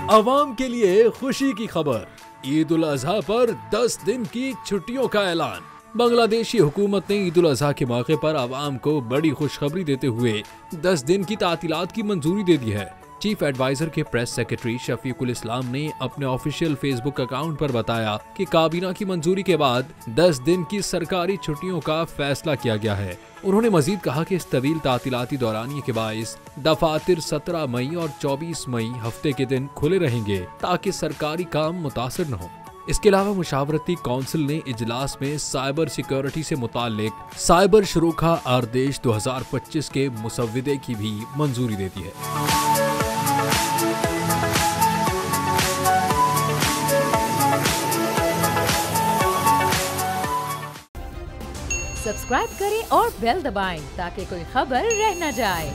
अवाम के लिए खुशी की खबर, ईद उल अजहा पर 10 दिन की छुट्टियों का ऐलान। बांग्लादेशी हुकूमत ने ईद उल अजहा के मौके पर अवाम को बड़ी खुशखबरी देते हुए 10 दिन की तातीलात की मंजूरी दे दी है। चीफ एडवाइजर के प्रेस सेक्रेटरी शफीकुल इस्लाम ने अपने ऑफिशियल फेसबुक अकाउंट पर बताया कि काबीना की मंजूरी के बाद 10 दिन की सरकारी छुट्टियों का फैसला किया गया है। उन्होंने मजीद कहा कि इस तवील तातीलाती दौरानिये के बाइस दफातर 17 मई और 24 मई हफ्ते के दिन खुले रहेंगे ताकि सरकारी काम मुतासर न हो। इसके अलावा मुशावरती काउंसिल ने इजलास में साइबर सिक्योरिटी से मुताल्लिक साइबर शरोखा आदेश 2025 के मुसव्विदे की भी मंजूरी दे दी है। सब्सक्राइब करें और बेल दबाएं ताकि कोई खबर रह न जाए।